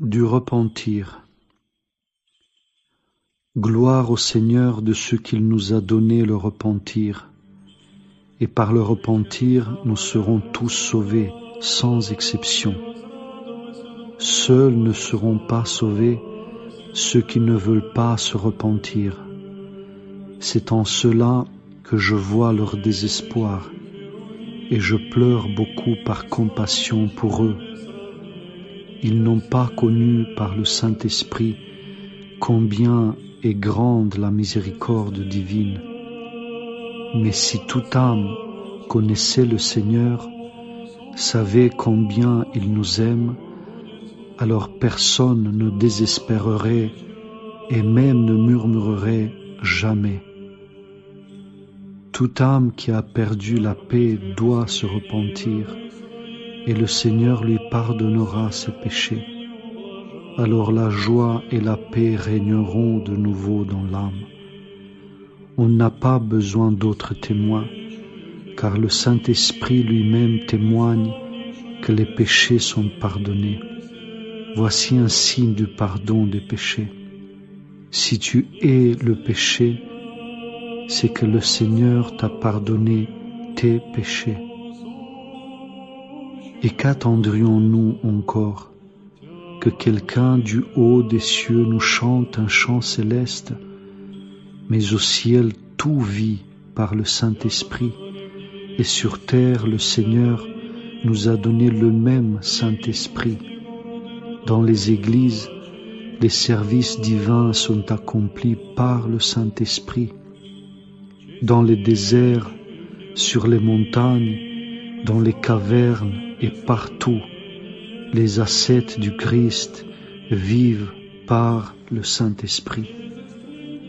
Du repentir. Gloire au Seigneur de ce qu'il nous a donné le repentir, et par le repentir nous serons tous sauvés, sans exception. Seuls ne seront pas sauvés ceux qui ne veulent pas se repentir. C'est en cela que je vois leur désespoir, et je pleure beaucoup par compassion pour eux. Ils n'ont pas connu par le Saint-Esprit combien est grande la miséricorde divine. Mais si toute âme connaissait le Seigneur, savait combien il nous aime, alors personne ne désespérerait et même ne murmurerait jamais. Toute âme qui a perdu la paix doit se repentir, et le Seigneur lui pardonnera ses péchés. Alors la joie et la paix régneront de nouveau dans l'âme. On n'a pas besoin d'autres témoins, car le Saint-Esprit lui-même témoigne que les péchés sont pardonnés. Voici un signe du pardon des péchés. Si tu hais le péché, c'est que le Seigneur t'a pardonné tes péchés. Et qu'attendrions-nous encore? Que quelqu'un du haut des cieux nous chante un chant céleste, mais au ciel tout vit par le Saint-Esprit, et sur terre le Seigneur nous a donné le même Saint-Esprit. Dans les églises, les services divins sont accomplis par le Saint-Esprit. Dans les déserts, sur les montagnes, dans les cavernes et partout, les ascètes du Christ vivent par le Saint-Esprit.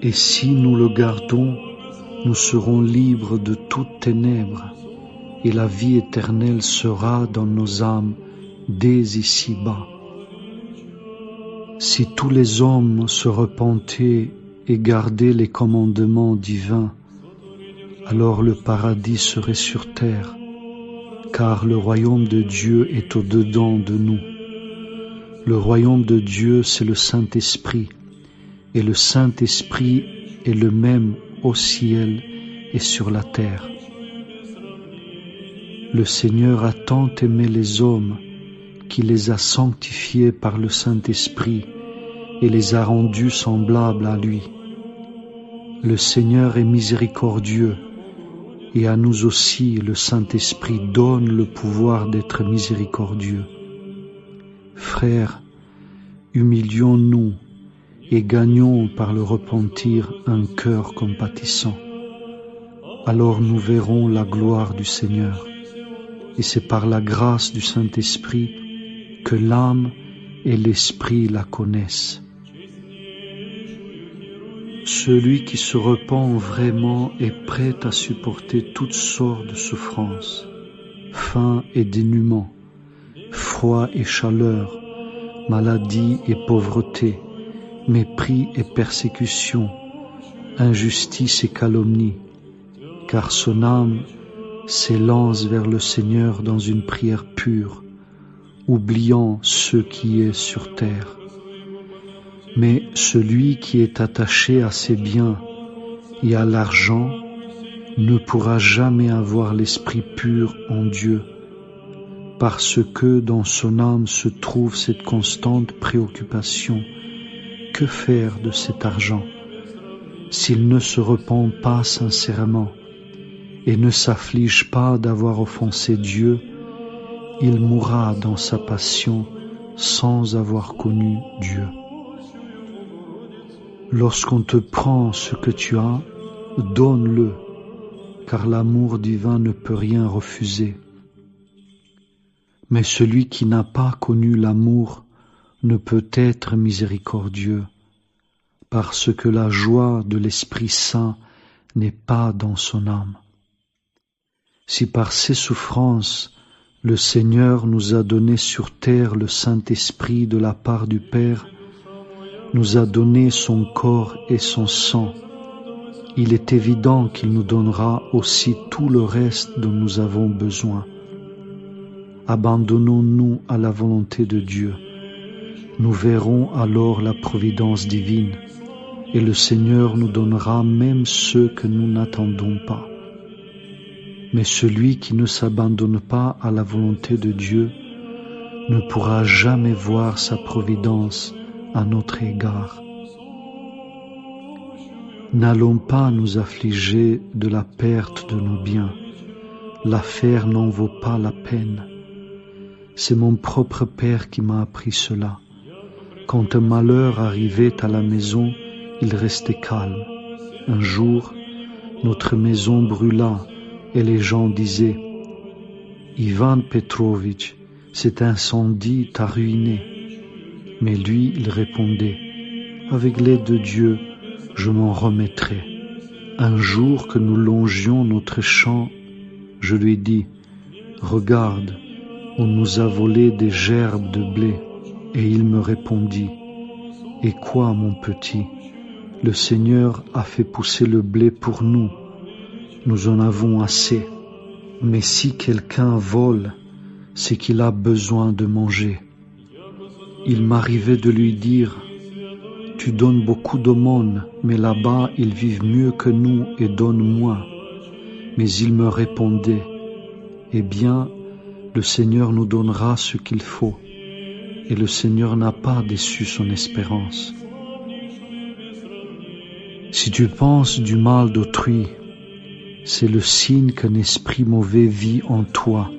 Et si nous le gardons, nous serons libres de toutes ténèbres, et la vie éternelle sera dans nos âmes dès ici-bas. Si tous les hommes se repentaient et gardaient les commandements divins, alors le paradis serait sur terre, car le royaume de Dieu est au-dedans de nous. Le royaume de Dieu, c'est le Saint-Esprit, et le Saint-Esprit est le même au ciel et sur la terre. Le Seigneur a tant aimé les hommes qu'il les a sanctifiés par le Saint-Esprit et les a rendus semblables à lui. Le Seigneur est miséricordieux, et à nous aussi le Saint-Esprit donne le pouvoir d'être miséricordieux. Frères, humilions-nous et gagnons par le repentir un cœur compatissant. Alors nous verrons la gloire du Seigneur, et c'est par la grâce du Saint-Esprit que l'âme et l'esprit la connaissent. Celui qui se repent vraiment est prêt à supporter toutes sortes de souffrances, faim et dénuement, froid et chaleur, maladie et pauvreté, mépris et persécution, injustice et calomnie, car son âme s'élance vers le Seigneur dans une prière pure, oubliant ce qui est sur terre. Mais celui qui est attaché à ses biens et à l'argent ne pourra jamais avoir l'esprit pur en Dieu, parce que dans son âme se trouve cette constante préoccupation. Que faire de cet argent s'il ne se repent pas sincèrement et ne s'afflige pas d'avoir offensé Dieu? Il mourra dans sa passion sans avoir connu Dieu. Lorsqu'on te prend ce que tu as, donne-le, car l'amour divin ne peut rien refuser. Mais celui qui n'a pas connu l'amour ne peut être miséricordieux, parce que la joie de l'Esprit Saint n'est pas dans son âme. Si par ses souffrances, le Seigneur nous a donné sur terre le Saint-Esprit de la part du Père, nous a donné son corps et son sang, il est évident qu'il nous donnera aussi tout le reste dont nous avons besoin. Abandonnons-nous à la volonté de Dieu. Nous verrons alors la providence divine, et le Seigneur nous donnera même ceux que nous n'attendons pas. Mais celui qui ne s'abandonne pas à la volonté de Dieu ne pourra jamais voir sa providence à notre égard. N'allons pas nous affliger de la perte de nos biens. L'affaire n'en vaut pas la peine. C'est mon propre père qui m'a appris cela. Quand un malheur arrivait à la maison, il restait calme. Un jour, notre maison brûla et les gens disaient « Ivan Petrovitch, cet incendie t'a ruiné. » Mais lui, il répondait « Avec l'aide de Dieu, je m'en remettrai. » Un jour que nous longions notre champ, je lui dis « Regarde, on nous a volé des gerbes de blé. » Et il me répondit « Et quoi, mon petit? Le Seigneur a fait pousser le blé pour nous. Nous en avons assez. Mais si quelqu'un vole, c'est qu'il a besoin de manger. » Il m'arrivait de lui dire « Tu donnes beaucoup d'aumônes, mais là-bas ils vivent mieux que nous et donnent moins. » Mais il me répondait « Eh bien, le Seigneur nous donnera ce qu'il faut. » Et le Seigneur n'a pas déçu son espérance. Si tu penses du mal d'autrui, c'est le signe qu'un esprit mauvais vit en toi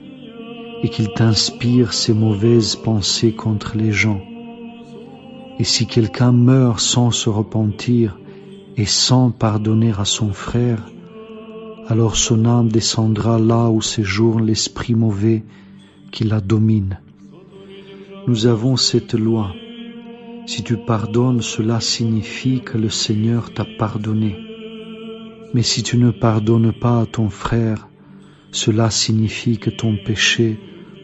et qu'il t'inspire ses mauvaises pensées contre les gens. Et si quelqu'un meurt sans se repentir et sans pardonner à son frère, alors son âme descendra là où séjourne l'esprit mauvais qui la domine. Nous avons cette loi. Si tu pardonnes, cela signifie que le Seigneur t'a pardonné. Mais si tu ne pardonnes pas à ton frère, cela signifie que ton péché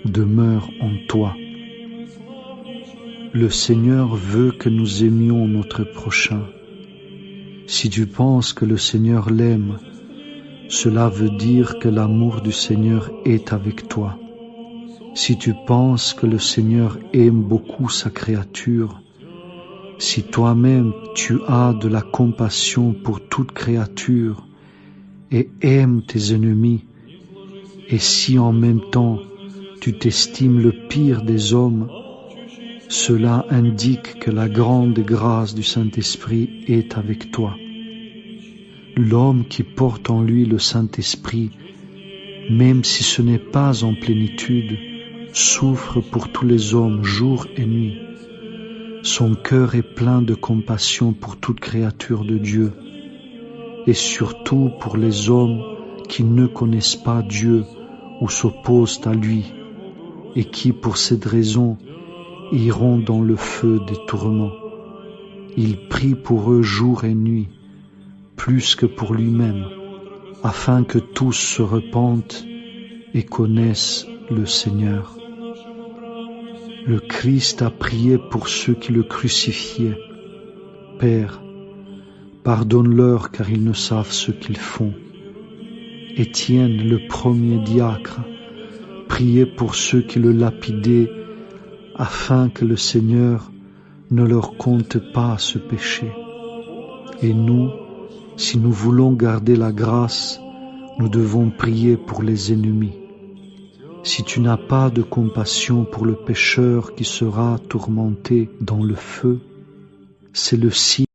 demeure en toi. Le Seigneur veut que nous aimions notre prochain. Si tu penses que le Seigneur l'aime, cela veut dire que l'amour du Seigneur est avec toi. Si tu penses que le Seigneur aime beaucoup sa créature, si toi-même tu as de la compassion pour toute créature et aimes tes ennemis, et si en même temps tu t'estimes le pire des hommes, cela indique que la grande grâce du Saint-Esprit est avec toi. L'homme qui porte en lui le Saint-Esprit, même si ce n'est pas en plénitude, souffre pour tous les hommes jour et nuit. Son cœur est plein de compassion pour toute créature de Dieu, et surtout pour les hommes qui ne connaissent pas Dieu ou s'opposent à lui, et qui, pour cette raison, iront dans le feu des tourments. Il prie pour eux jour et nuit, plus que pour lui-même, afin que tous se repentent et connaissent le Seigneur. Le Christ a prié pour ceux qui le crucifiaient. Père, pardonne-leur car ils ne savent ce qu'ils font. Étienne, le premier diacre, priait pour ceux qui le lapidaient afin que le Seigneur ne leur compte pas ce péché. Et nous, si nous voulons garder la grâce, nous devons prier pour les ennemis. Si tu n'as pas de compassion pour le pécheur qui sera tourmenté dans le feu, c'est le signe